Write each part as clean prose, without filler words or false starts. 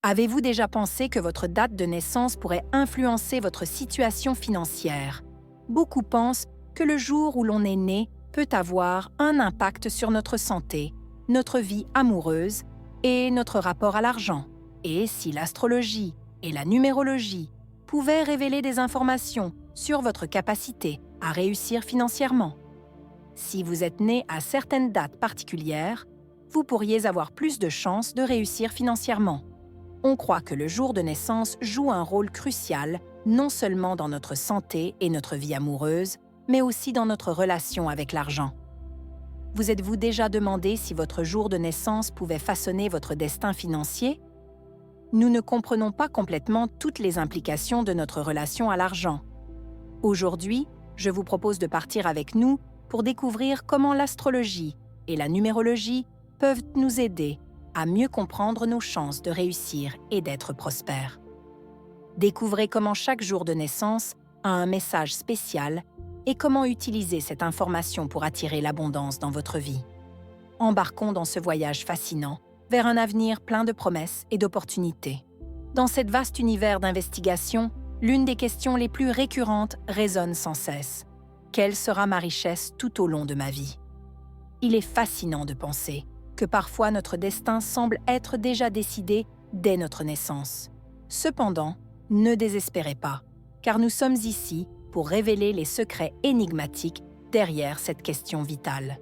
Avez-vous déjà pensé que votre date de naissance pourrait influencer votre situation financière? Beaucoup pensent que le jour où l'on est né peut avoir un impact sur notre santé, notre vie amoureuse et notre rapport à l'argent. Et si l'astrologie et la numérologie pouvaient révéler des informations sur votre capacité à réussir financièrement? Si vous êtes né à certaines dates particulières, vous pourriez avoir plus de chances de réussir financièrement. On croit que le jour de naissance joue un rôle crucial, non seulement dans notre santé et notre vie amoureuse, mais aussi dans notre relation avec l'argent. Vous êtes-vous déjà demandé si votre jour de naissance pouvait façonner votre destin financier? Nous ne comprenons pas complètement toutes les implications de notre relation à l'argent. Aujourd'hui, je vous propose de partir avec nous pour découvrir comment l'astrologie et la numérologie peuvent nous aider à mieux comprendre nos chances de réussir et d'être prospères. Découvrez comment chaque jour de naissance a un message spécial et comment utiliser cette information pour attirer l'abondance dans votre vie. Embarquons dans ce voyage fascinant vers un avenir plein de promesses et d'opportunités. Dans cet vaste univers d'investigation, l'une des questions les plus récurrentes résonne sans cesse. Quelle sera ma richesse tout au long de ma vie? Il est fascinant de penser que parfois notre destin semble être déjà décidé dès notre naissance. Cependant, ne désespérez pas, car nous sommes ici pour révéler les secrets énigmatiques derrière cette question vitale.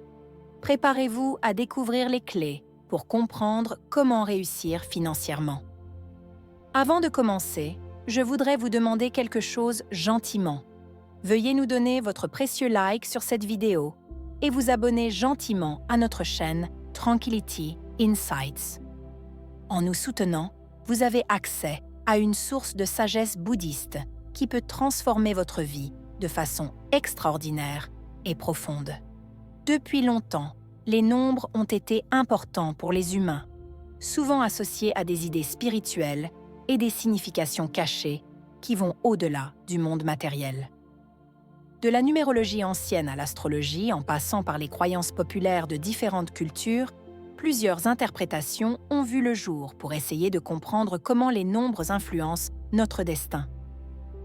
Préparez-vous à découvrir les clés pour comprendre comment réussir financièrement. Avant de commencer, je voudrais vous demander quelque chose gentiment. Veuillez nous donner votre précieux like sur cette vidéo et vous abonner gentiment à notre chaîne Tranquility Insights. En nous soutenant, vous avez accès à une source de sagesse bouddhiste qui peut transformer votre vie de façon extraordinaire et profonde. Depuis longtemps, les nombres ont été importants pour les humains, souvent associés à des idées spirituelles et des significations cachées qui vont au-delà du monde matériel. De la numérologie ancienne à l'astrologie, en passant par les croyances populaires de différentes cultures, plusieurs interprétations ont vu le jour pour essayer de comprendre comment les nombres influencent notre destin.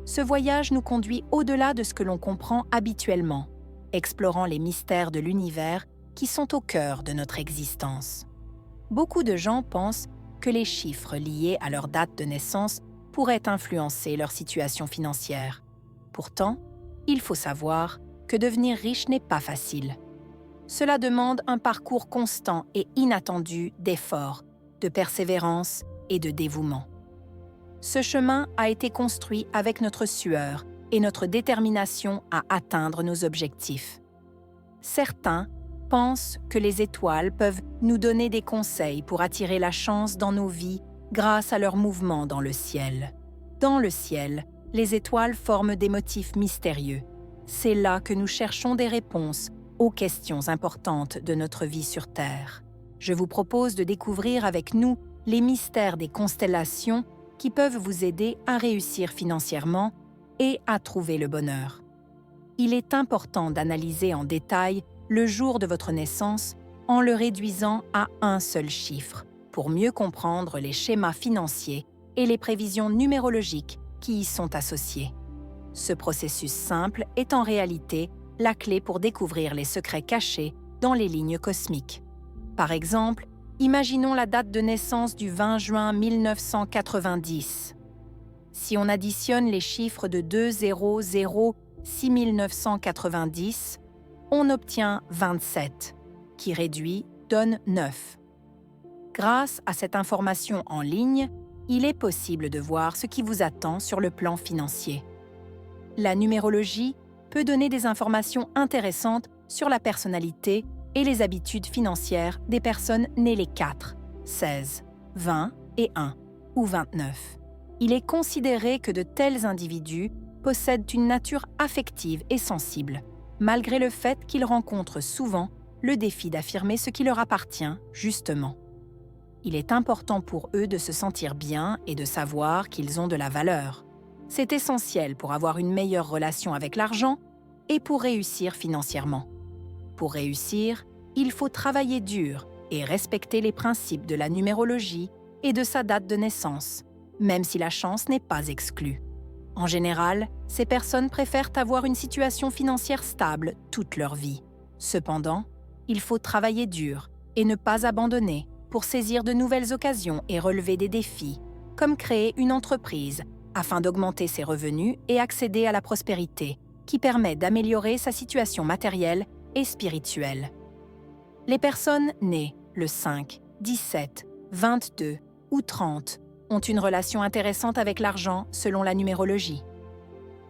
Ce voyage nous conduit au-delà de ce que l'on comprend habituellement, explorant les mystères de l'univers qui sont au cœur de notre existence. Beaucoup de gens pensent que les chiffres liés à leur date de naissance pourraient influencer leur situation financière. Pourtant, il faut savoir que devenir riche n'est pas facile. Cela demande un parcours constant et inattendu d'efforts, de persévérance et de dévouement. Ce chemin a été construit avec notre sueur et notre détermination à atteindre nos objectifs. Certains pensent que les étoiles peuvent nous donner des conseils pour attirer la chance dans nos vies grâce à leurs mouvements dans le ciel. Dans le ciel, les étoiles forment des motifs mystérieux. C'est là que nous cherchons des réponses aux questions importantes de notre vie sur Terre. Je vous propose de découvrir avec nous les mystères des constellations qui peuvent vous aider à réussir financièrement et à trouver le bonheur. Il est important d'analyser en détail le jour de votre naissance en le réduisant à un seul chiffre pour mieux comprendre les schémas financiers et les prévisions numérologiques qui y sont associés. Ce processus simple est en réalité la clé pour découvrir les secrets cachés dans les lignes cosmiques. Par exemple, imaginons la date de naissance du 20 juin 1990. Si on additionne les chiffres de 200 6990, on obtient 27, qui réduit donne 9. Grâce à cette information en ligne, il est possible de voir ce qui vous attend sur le plan financier. La numérologie peut donner des informations intéressantes sur la personnalité et les habitudes financières des personnes nées les 4, 16, 20 et 1 ou 29. Il est considéré que de tels individus possèdent une nature affective et sensible, malgré le fait qu'ils rencontrent souvent le défi d'affirmer ce qui leur appartient, justement. Il est important pour eux de se sentir bien et de savoir qu'ils ont de la valeur. C'est essentiel pour avoir une meilleure relation avec l'argent et pour réussir financièrement. Pour réussir, il faut travailler dur et respecter les principes de la numérologie et de sa date de naissance, même si la chance n'est pas exclue. En général, ces personnes préfèrent avoir une situation financière stable toute leur vie. Cependant, il faut travailler dur et ne pas abandonner pour saisir de nouvelles occasions et relever des défis, comme créer une entreprise afin d'augmenter ses revenus et accéder à la prospérité, qui permet d'améliorer sa situation matérielle et spirituelle. Les personnes nées le 5, 17, 22 ou 30 ont une relation intéressante avec l'argent selon la numérologie.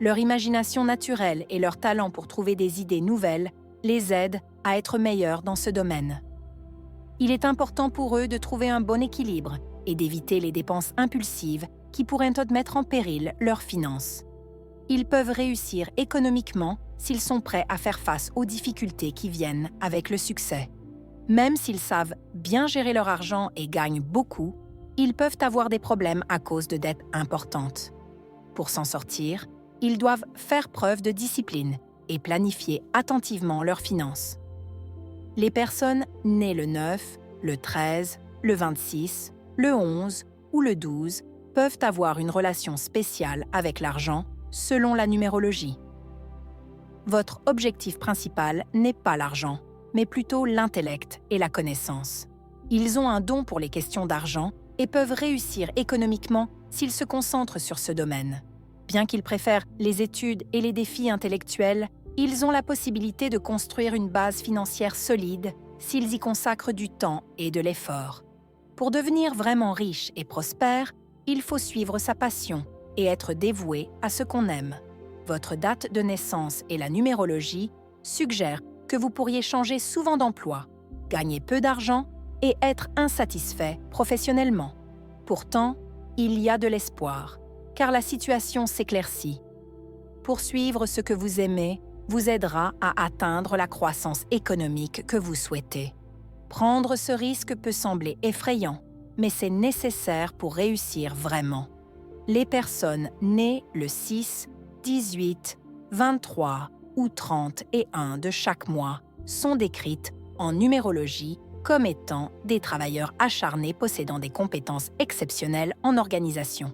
Leur imagination naturelle et leur talent pour trouver des idées nouvelles les aident à être meilleurs dans ce domaine. Il est important pour eux de trouver un bon équilibre et d'éviter les dépenses impulsives qui pourraient mettre en péril leurs finances. Ils peuvent réussir économiquement s'ils sont prêts à faire face aux difficultés qui viennent avec le succès. Même s'ils savent bien gérer leur argent et gagnent beaucoup, ils peuvent avoir des problèmes à cause de dettes importantes. Pour s'en sortir, ils doivent faire preuve de discipline et planifier attentivement leurs finances. Les personnes nées le 9, le 13, le 26, le 11 ou le 12 peuvent avoir une relation spéciale avec l'argent selon la numérologie. Votre objectif principal n'est pas l'argent, mais plutôt l'intellect et la connaissance. Ils ont un don pour les questions d'argent et peuvent réussir économiquement s'ils se concentrent sur ce domaine. Bien qu'ils préfèrent les études et les défis intellectuels, ils ont la possibilité de construire une base financière solide s'ils y consacrent du temps et de l'effort. Pour devenir vraiment riche et prospère, il faut suivre sa passion et être dévoué à ce qu'on aime. Votre date de naissance et la numérologie suggèrent que vous pourriez changer souvent d'emploi, gagner peu d'argent et être insatisfait professionnellement. Pourtant, il y a de l'espoir, car la situation s'éclaircit. Poursuivre ce que vous aimez vous aidera à atteindre la croissance économique que vous souhaitez. Prendre ce risque peut sembler effrayant, mais c'est nécessaire pour réussir vraiment. Les personnes nées le 6, 18, 23 ou 31 de chaque mois sont décrites en numérologie comme étant des travailleurs acharnés possédant des compétences exceptionnelles en organisation.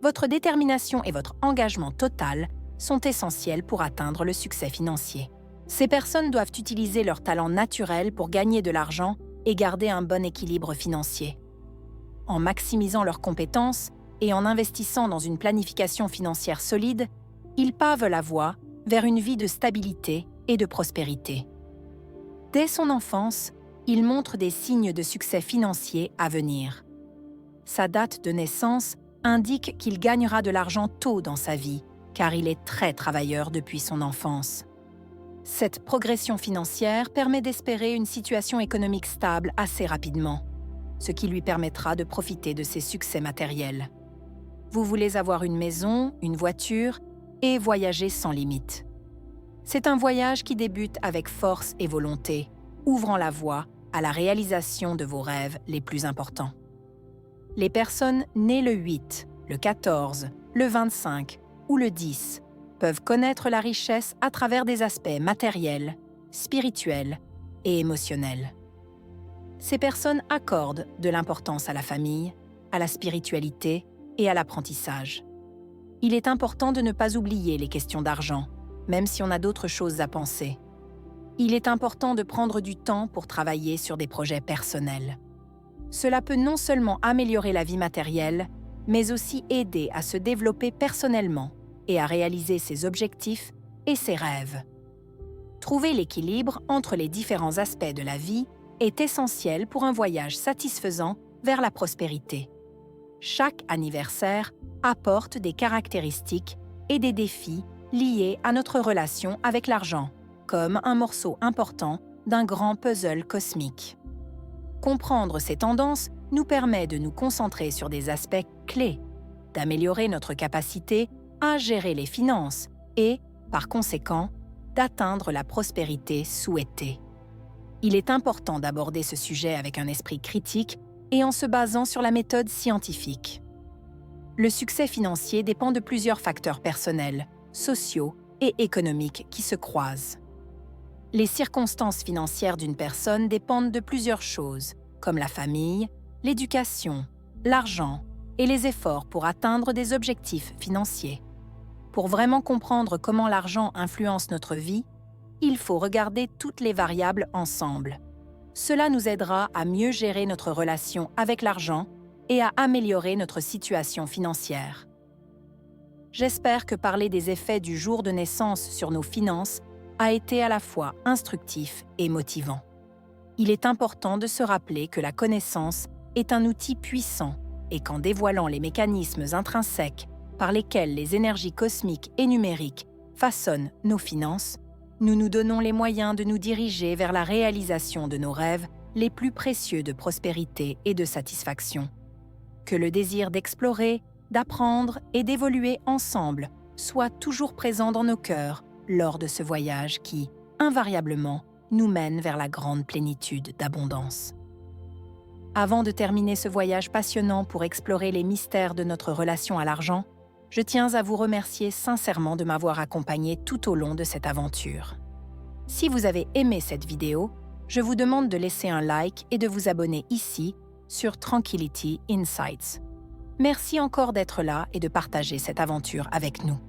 Votre détermination et votre engagement total sont essentiels pour atteindre le succès financier. Ces personnes doivent utiliser leur talent naturel pour gagner de l'argent et garder un bon équilibre financier. En maximisant leurs compétences et en investissant dans une planification financière solide, ils pavent la voie vers une vie de stabilité et de prospérité. Dès son enfance, il montre des signes de succès financier à venir. Sa date de naissance indique qu'il gagnera de l'argent tôt dans sa vie, car il est très travailleur depuis son enfance. Cette progression financière permet d'espérer une situation économique stable assez rapidement, ce qui lui permettra de profiter de ses succès matériels. Vous voulez avoir une maison, une voiture et voyager sans limite. C'est un voyage qui débute avec force et volonté, ouvrant la voie à la réalisation de vos rêves les plus importants. Les personnes nées le 8, le 14, le 25 ou le 10 peuvent connaître la richesse à travers des aspects matériels, spirituels et émotionnels. Ces personnes accordent de l'importance à la famille, à la spiritualité et à l'apprentissage. Il est important de ne pas oublier les questions d'argent, même si on a d'autres choses à penser. Il est important de prendre du temps pour travailler sur des projets personnels. Cela peut non seulement améliorer la vie matérielle, mais aussi aider à se développer personnellement et à réaliser ses objectifs et ses rêves. Trouver l'équilibre entre les différents aspects de la vie est essentiel pour un voyage satisfaisant vers la prospérité. Chaque anniversaire apporte des caractéristiques et des défis liés à notre relation avec l'argent, comme un morceau important d'un grand puzzle cosmique. Comprendre ces tendances nous permet de nous concentrer sur des aspects clés, d'améliorer notre capacité à gérer les finances et, par conséquent, d'atteindre la prospérité souhaitée. Il est important d'aborder ce sujet avec un esprit critique et en se basant sur la méthode scientifique. Le succès financier dépend de plusieurs facteurs personnels, sociaux et économiques qui se croisent. Les circonstances financières d'une personne dépendent de plusieurs choses, comme la famille, l'éducation, l'argent et les efforts pour atteindre des objectifs financiers. Pour vraiment comprendre comment l'argent influence notre vie, il faut regarder toutes les variables ensemble. Cela nous aidera à mieux gérer notre relation avec l'argent et à améliorer notre situation financière. J'espère que parler des effets du jour de naissance sur nos finances a été à la fois instructif et motivant. Il est important de se rappeler que la connaissance est un outil puissant et qu'en dévoilant les mécanismes intrinsèques par lesquels les énergies cosmiques et numériques façonnent nos finances, nous nous donnons les moyens de nous diriger vers la réalisation de nos rêves les plus précieux de prospérité et de satisfaction. Que le désir d'explorer, d'apprendre et d'évoluer ensemble soit toujours présent dans nos cœurs lors de ce voyage qui, invariablement, nous mène vers la grande plénitude d'abondance. Avant de terminer ce voyage passionnant pour explorer les mystères de notre relation à l'argent, je tiens à vous remercier sincèrement de m'avoir accompagné tout au long de cette aventure. Si vous avez aimé cette vidéo, je vous demande de laisser un like et de vous abonner ici sur Tranquility Insights. Merci encore d'être là et de partager cette aventure avec nous.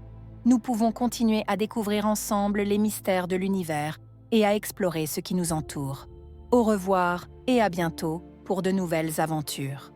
Nous pouvons continuer à découvrir ensemble les mystères de l'univers et à explorer ce qui nous entoure. Au revoir et à bientôt pour de nouvelles aventures.